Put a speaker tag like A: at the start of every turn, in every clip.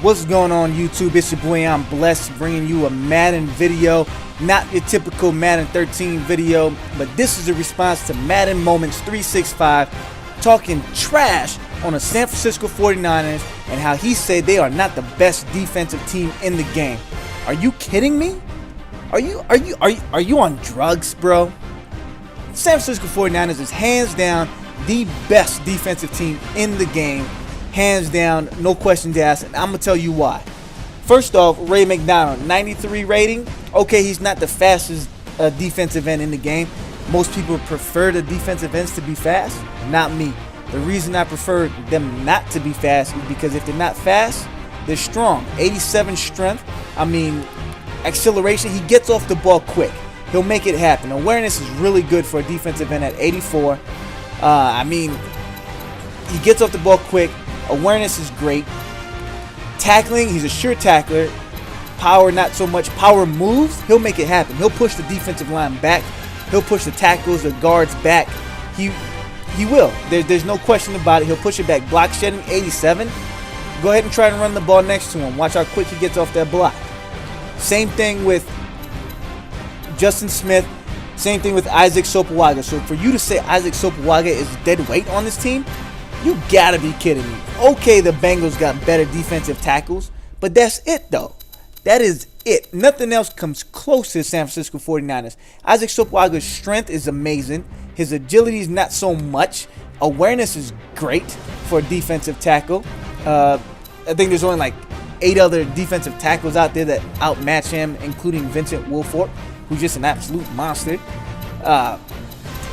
A: What's going on YouTube? It's your boy, I'm Blessed, bringing you a Madden video. Not your typical Madden 13 video, but this is a response to Madden Moments 365 talking trash on the San Francisco 49ers and how he said they are not the best defensive team in the game. Are you kidding me? Are you on drugs, bro? San Francisco 49ers is hands down the best defensive team in the game. Hands down, no questions asked, and I'm going to tell you why. First off, Ray McDonald, 93 rating. Okay, he's not the fastest defensive end in the game. Most people prefer the defensive ends to be fast. Not me. The reason I prefer them not to be fast is because if they're not fast, they're strong. 87 strength. I mean, acceleration, he gets off the ball quick. He'll make it happen. Awareness is really good for a defensive end at 84. I mean, he gets off the ball quick. Awareness is great. Tackling, he's a sure tackler. Power, not so much. Power moves, he'll make it happen. He'll push the defensive line back. He'll push the tackles, the guards back. He will. There's no question about it. He'll push it back. Block shedding, 87. Go ahead and try and run the ball next to him. Watch how quick he gets off that block. Same thing with Justin Smith. Same thing with Isaac Sopoaga. So for you to say Isaac Sopoaga is dead weight on this team, you gotta be kidding me. Okay, the Bengals got better defensive tackles, but that's it though. That is it. Nothing else comes close to the San Francisco 49ers. Isaac Sopoaga's strength is amazing. His agility is not so much. Awareness is great for a defensive tackle. I think there's only like 8 other defensive tackles out there that outmatch him, including Vincent Wilfork, who's just an absolute monster.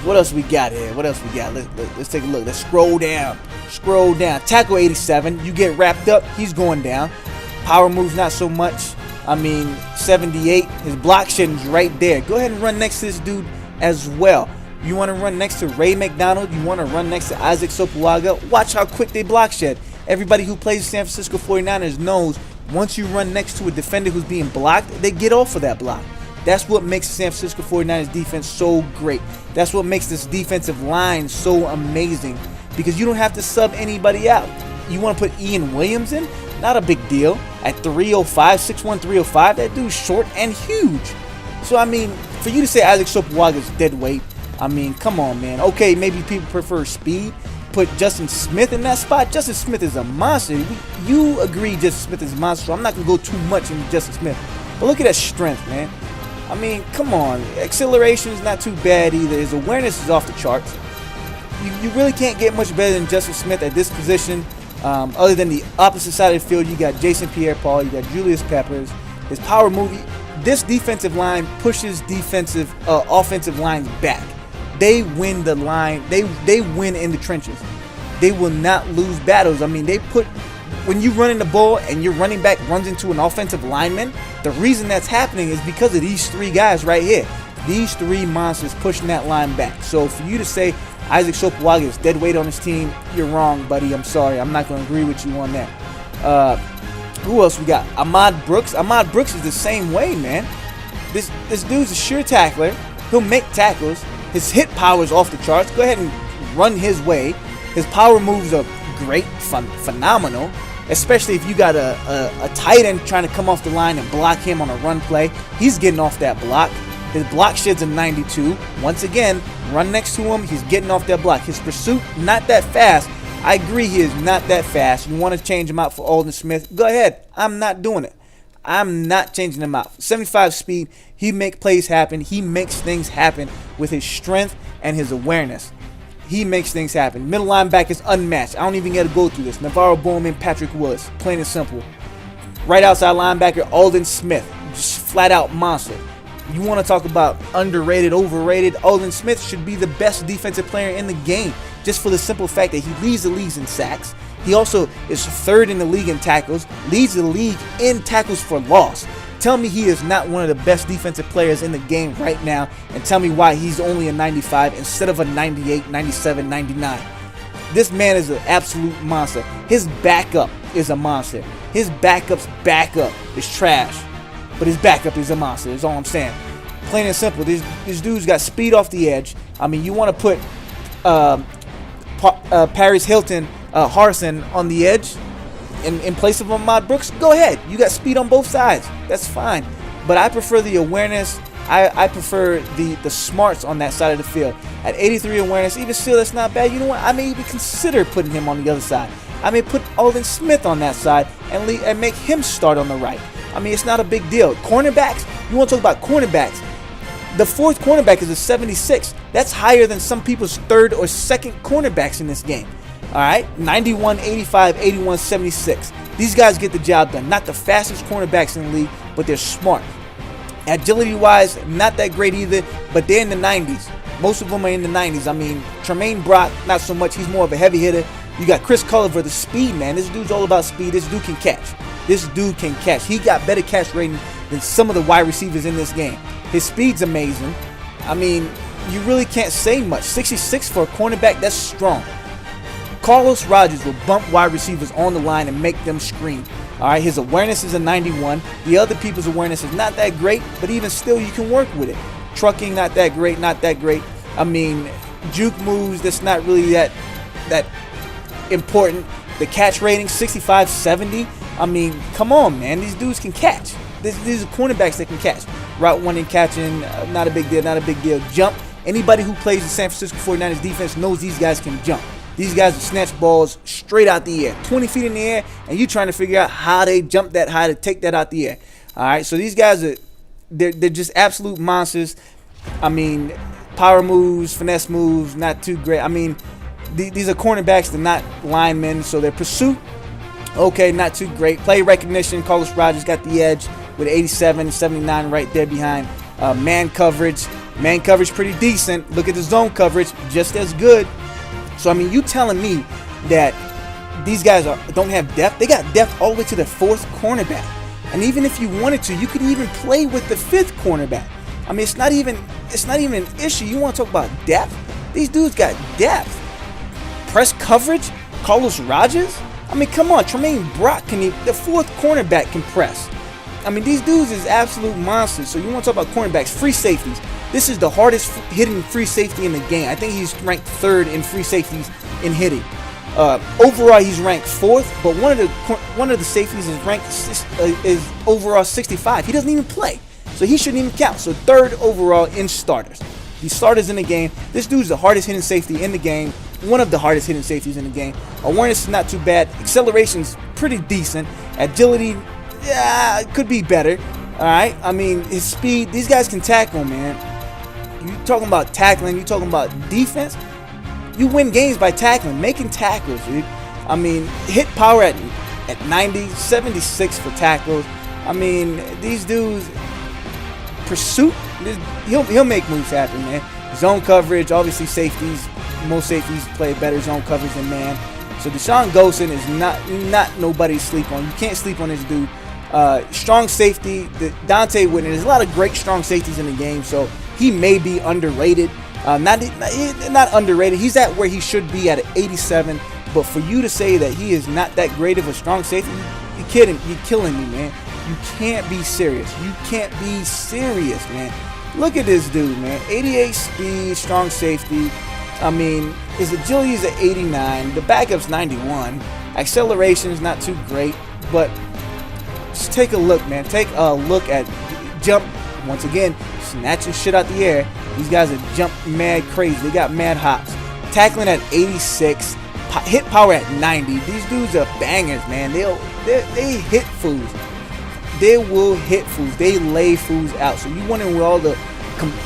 A: What else we got here? What else we got? Let's take a look. Let's scroll down. Scroll down. Tackle 87. You get wrapped up, he's going down. Power moves, not so much. I mean, 78. His block shedding's right there. Go ahead and run next to this dude as well. You want to run next to Ray McDonald? You want to run next to Isaac Sopoaga? Watch how quick they block shed. Everybody who plays the San Francisco 49ers knows once you run next to a defender who's being blocked, they get off of that block. That's what makes the San Francisco 49ers defense so great. That's what makes this defensive line so amazing, because you don't have to sub anybody out. You want to put Ian Williams in? Not a big deal. At 305, 6'1", 305, that dude's short and huge. So, I mean, for you to say Isaac Sopoaga is dead weight, I mean, come on, man. Okay, maybe people prefer speed. Put Justin Smith in that spot. Justin Smith is a monster. You agree Justin Smith is a monster, so I'm not going to go too much into Justin Smith. But look at that strength, man. I mean, come on. Acceleration is not too bad either. His awareness is off the charts. You really can't get much better than Justin Smith at this position. Other than the opposite side of the field, you got Jason Pierre-Paul, you got Julius Peppers. His power movie. This defensive line pushes offensive lines back. They win the line. They win in the trenches. They will not lose battles. I mean, when you run in the ball and your running back runs into an offensive lineman, the reason that's happening is because of these 3 guys right here. These 3 monsters pushing that line back. So for you to say Isaac Sopoaga is dead weight on his team, you're wrong, buddy. I'm sorry. I'm not going to agree with you on that. Who else we got? Ahmad Brooks. Ahmad Brooks is the same way, man. This dude's a sure tackler. He'll make tackles. His hit power is off the charts. Go ahead and run his way. His power moves are great, phenomenal. Especially if you got a tight end trying to come off the line and block him on a run play. He's getting off that block. His block shed's a 92. Once again, run next to him. He's getting off that block. His pursuit, not that fast. I agree he is not that fast. You want to change him out for Aldon Smith? Go ahead. I'm not doing it. I'm not changing him out. 75 speed. He makes plays happen. He makes things happen with his strength and his awareness. He makes things happen. Middle linebacker is unmatched. I don't even get to go through this. Navarro Bowman, Patrick Willis. Plain and simple. Right outside linebacker, Aldon Smith. Just flat out monster. You want to talk about underrated, overrated? Aldon Smith should be the best defensive player in the game, just for the simple fact that he leads the league in sacks. He also is 3rd in the league in tackles, leads the league in tackles for loss. Tell me he is not one of the best defensive players in the game right now, and tell me why he's only a 95 instead of a 98, 97, 99. This man is an absolute monster. His backup is a monster. His backup's backup is trash, but his backup is a monster, is all I'm saying. Plain and simple, this dude's got speed off the edge. I mean, you want to put Paris Hilton Harrison on the edge. in place of Ahmad Brooks, go ahead. You got speed on both sides. That's fine. But I prefer the awareness. I prefer the smarts on that side of the field. At 83 awareness, even still, that's not bad. You know what? I may even consider putting him on the other side. I may put Alden Smith on that side and make him start on the right. I mean, it's not a big deal. Cornerbacks, you want to talk about cornerbacks. The fourth cornerback is a 76. That's higher than some people's third or second cornerbacks in this game. All right, 91, 85, 81, 76. These guys get the job done. Not the fastest cornerbacks in the league, but they're smart. Agility-wise, not that great either, but they're in the 90s. Most of them are in the 90s. I mean, Tremaine Brock, not so much. He's more of a heavy hitter. You got Chris Culliver, the speed man. This dude's all about speed. This dude can catch. This dude can catch. He got better catch rating than some of the wide receivers in this game. His speed's amazing. I mean, you really can't say much. 66 for a cornerback, that's strong. Carlos Rogers will bump wide receivers on the line and make them scream. All right, his awareness is a 91. The other people's awareness is not that great, but even still, you can work with it. Trucking, not that great, not that great. I mean, juke moves, that's not really that important. The catch rating, 65, 70. I mean, come on, man. These dudes can catch. These are cornerbacks that can catch. Route running, catching, not a big deal, not a big deal. Jump. Anybody who plays the San Francisco 49ers defense knows these guys can jump. These guys will snatch balls straight out the air, 20 feet in the air, and you trying to figure out how they jump that high to take that out the air. All right, so these guys they're just absolute monsters. I mean, power moves, finesse moves, not too great. I mean, these are cornerbacks, they're not linemen, so their pursuit, okay, not too great. Play recognition, Carlos Rogers got the edge with 87, 79 right there behind. Man coverage pretty decent. Look at the zone coverage, just as good. So, I mean, you telling me that these guys don't have depth? They got depth all the way to the fourth cornerback. And even if you wanted to, you could even play with the fifth cornerback. I mean, it's not even an issue. You want to talk about depth? These dudes got depth. Press coverage? Carlos Rogers? I mean, come on. Tremaine Brock the fourth cornerback can press. I mean, these dudes is absolute monsters. So you want to talk about cornerbacks, free safeties. This is the hardest hitting free safety in the game. I think he's ranked third in free safeties in hitting. Overall, he's ranked fourth, but one of the safeties is ranked is overall 65. He doesn't even play, so he shouldn't even count. So third overall in starters. The starters in the game. This dude's the hardest hitting safety in the game. One of the hardest hitting safeties in the game. Awareness is not too bad. Acceleration's pretty decent. Agility, yeah, it could be better. All right. I mean, his speed. These guys can tackle, man. You talking about tackling, you talking about defense, you win games by tackling, making tackles, dude. I mean, hit power at 90, 76 for tackles. I mean, these dudes, pursuit, he'll make moves happen, man. Zone coverage, obviously safeties, most safeties play better zone coverage than man. So Deshaun Golson is not nobody to sleep on. You can't sleep on this dude. Strong safety, Dante Whitner. There's a lot of great strong safeties in the game, so he may be underrated. Not underrated. He's at where he should be at 87. But for you to say that he is not that great of a strong safety, you're kidding. You're killing me, man. You can't be serious. You can't be serious, man. Look at this dude, man. 88 speed, strong safety. I mean, his agility is at 89. The backup's 91. Acceleration is not too great, but just take a look, man. Take a look at jump. Once again, snatching shit out the air. These guys are jump mad crazy. They got mad hops. Tackling at 86. Hit power at 90. These dudes are bangers, man. They hit fools. They will hit fools. They lay fools out. So you wondering where all the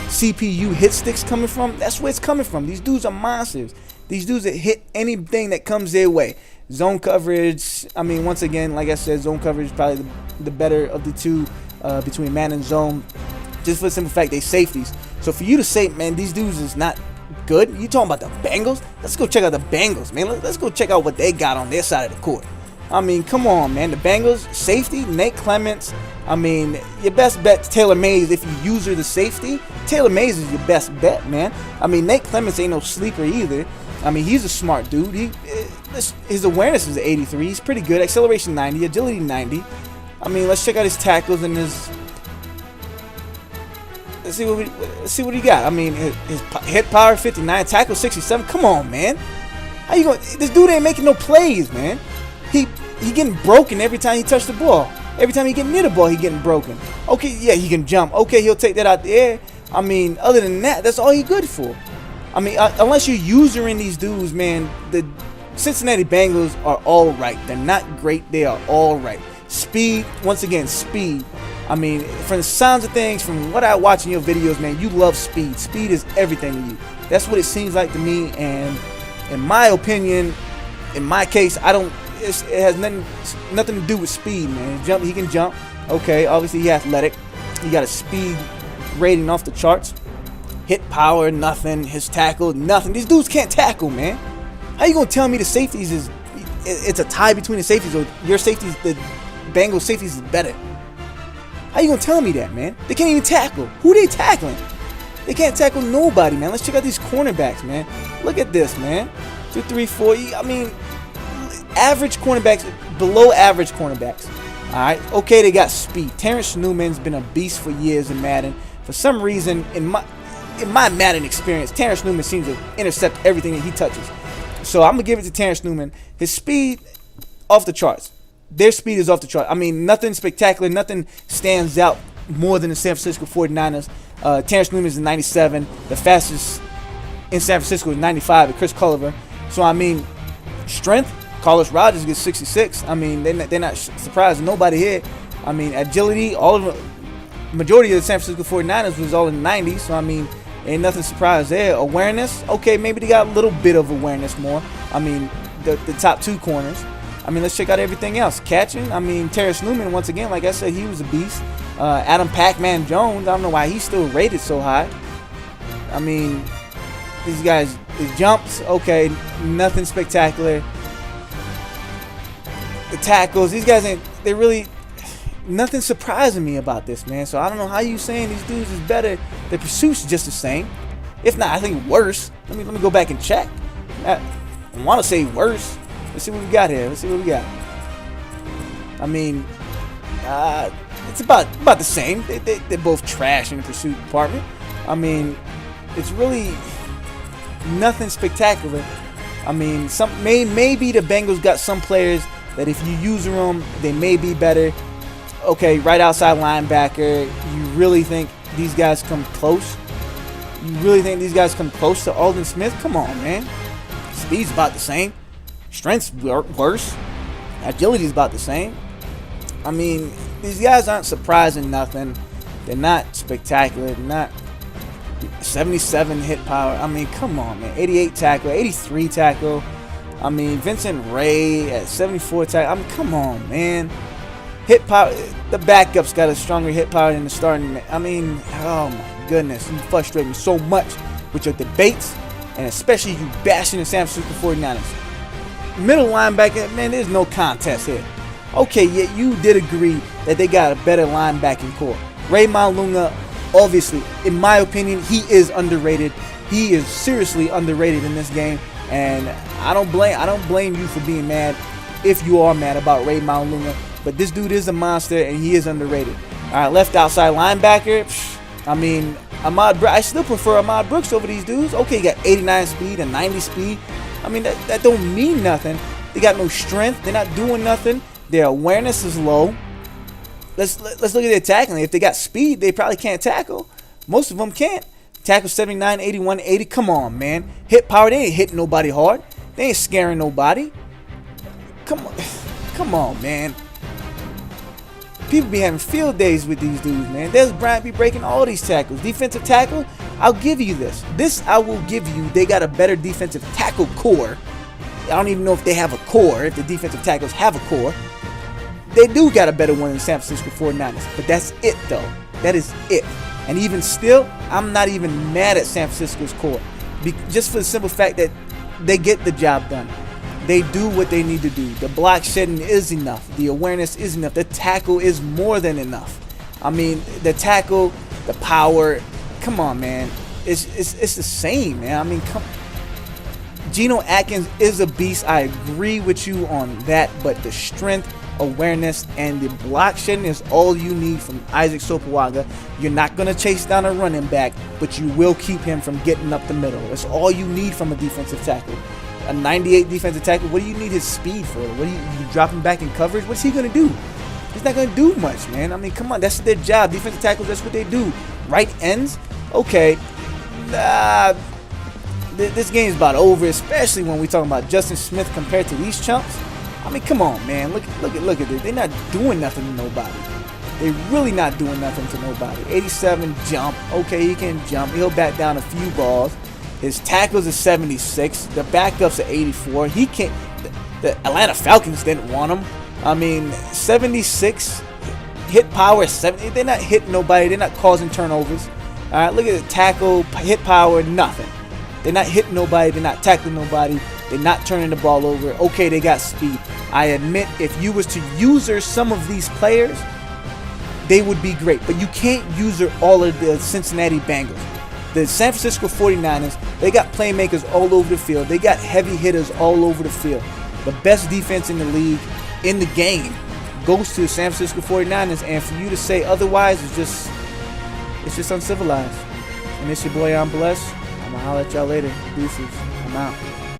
A: CPU hit sticks coming from? That's where it's coming from. These dudes are monsters. These dudes that hit anything that comes their way. Zone coverage. I mean, once again, like I said, zone coverage is probably the better of the two between man and zone. Just for the simple fact they safeties. So for you to say, man, these dudes is not good. You talking about the Bengals? Let's go check out the Bengals, man. Let's go check out what they got on their side of the court. I mean, come on, man. The Bengals, safety, Nate Clements. I mean, your best bet is Taylor Mays. If you use her the safety, Taylor Mays is your best bet, man. I mean, Nate Clements ain't no sleeper either. I mean, he's a smart dude. His awareness is 83. He's pretty good. Acceleration 90, agility 90. I mean, let's check out his tackles and his. Let's see what he got. I mean, his hit power 59, tackle 67. Come on, man. How you going? This dude ain't making no plays, man. he getting broken every time he touch the ball. Every time he get near the ball, he getting broken. Okay, yeah, he can jump. Okay, he'll take that out the air. I mean, other than that, that's all he good for. I mean, unless you're usering these dudes, man, the Cincinnati Bengals are all right. They're not great. They are all right. Speed, once again, speed. I mean, from the sounds of things, from what I watch in your videos, man, you love speed. Speed is everything to you. That's what it seems like to me. And in my opinion, in my case, I don't. It has nothing to do with speed, man. He can jump. Okay, obviously he's athletic. He got a speed rating off the charts. Hit power, nothing. His tackle, nothing. These dudes can't tackle, man. How you gonna tell me the safeties it's a tie between the safeties, or your safeties, the Bengals safeties is better? How you gonna tell me that, man? They can't even tackle. Who they tackling? They can't tackle nobody, man. Let's check out these cornerbacks, man. Look at this, man. 2, 3, 4. I mean, average cornerbacks, below average cornerbacks. All right. Okay, they got speed. Terrence Newman's been a beast for years in Madden. For some reason, in my Madden experience, Terrence Newman seems to intercept everything that he touches. So I'm gonna give it to Terrence Newman. His speed, off the charts. Their speed is off the chart. I mean, nothing spectacular. Nothing stands out more than the San Francisco 49ers. Terrence Newman is 97. The fastest in San Francisco is 95 with Chris Culliver. So, I mean, strength, Carlos Rogers gets 66. I mean, they're not surprised. Nobody here. I mean, agility, majority of the San Francisco 49ers was all in the 90s. So, I mean, ain't nothing surprised there. Awareness, okay, maybe they got a little bit of awareness more. I mean, the top two corners. I mean, let's check out everything else. Catching, I mean, Terrence Newman, once again, like I said, he was a beast. Adam Pac-Man Jones, I don't know why he's still rated so high. I mean, these guys, his jumps, okay, nothing spectacular. The tackles, these guys they really, nothing surprising me about this, man. So I don't know how you saying these dudes is better. The pursuit's just the same. If not, I think worse. Let me go back and check. I want to say worse. Let's see what we got here. Let's see what we got. I mean, it's about the same. They're both trash in the pursuit department. I mean, it's really nothing spectacular. I mean, maybe the Bengals got some players that if you use them, they may be better. Okay, right outside linebacker. You really think these guys come close? You really think these guys come close to Aldon Smith? Come on, man. Speed's about the same. Strength's worse. Agility's about the same. I mean, these guys aren't surprising nothing. They're not spectacular. They're not 77 hit power. I mean, come on, man. 88 tackle, 83 tackle. I mean, Vincent Ray at 74 tackle. I mean, come on, man. Hit power. The backup's got a stronger hit power than the starting. I mean, oh my goodness. You frustrate me so much with your debates, and especially you bashing the San Francisco 49ers. Middle linebacker, man, there's no contest here. Okay, yet you did agree that they got a better linebacking core. Ray Malunga, obviously, in my opinion, he is underrated. He is seriously underrated in this game, and I don't blame you for being mad if you are mad about Ray Malunga. But this dude is a monster, and he is underrated. All right, left outside linebacker. I mean, I still prefer Ahmad Brooks over these dudes. Okay, you got 89 speed and 90 speed. I mean, that don't mean nothing. They got no strength. They're not doing nothing. Their awareness is low. Let's look at their tackling. If they got speed, they probably can't tackle. Most of them can't. Tackle 79, 81, 80. Come on, man. Hit power, they ain't hitting nobody hard. They ain't scaring nobody. Come on, man. People be having field days with these dudes, man. Des Bryant be breaking all these tackles. Defensive tackle, I'll give you this. This I will give you. They got a better defensive tackle core. I don't even know if they have a core, if the defensive tackles have a core. They do got a better one than the San Francisco 49ers. But that's it, though. That is it. And even still, I'm not even mad at San Francisco's core. Just for the simple fact that they get the job done. They do what they need to do. The block shedding is enough. The awareness is enough. The tackle is more than enough. I mean, the tackle, the power. Come on, man. It's the same, man. I mean, Geno Atkins is a beast. I agree with you on that. But the strength, awareness, and the block shedding is all you need from Isaac Sopoaga. You're not going to chase down a running back, but you will keep him from getting up the middle. That's all you need from a defensive tackle. a 98 defensive tackle. What do you need his speed for? What do you drop him back in coverage? What's he gonna do? He's not gonna do much, man. I mean, come on, that's their job. Defensive tackles, that's what they do. Right ends, okay. Nah, this game's about over, especially when we talking about Justin Smith compared to these chumps. I mean, come on, man. Look at this. They're not doing nothing to nobody. They're really not doing nothing to nobody. 87 jump. Okay, he can jump. He'll bat down a few balls. His tackles are 76. The backups are 84. He can't. The Atlanta Falcons didn't want him. I mean, 76 hit power, 70. They're not hitting nobody. They're not causing turnovers. All right, look at the tackle, hit power, nothing. They're not hitting nobody. They're not tackling nobody. They're not turning the ball over. Okay, they got speed. I admit, if you was to user some of these players, they would be great. But you can't user all of the Cincinnati Bengals. The San Francisco 49ers, they got playmakers all over the field. They got heavy hitters all over the field. The best defense in the league, in the game, goes to the San Francisco 49ers. And for you to say otherwise is just uncivilized. And it's your boy, I'm Blessed. I'm going to holler at y'all later. Deuces. I'm out.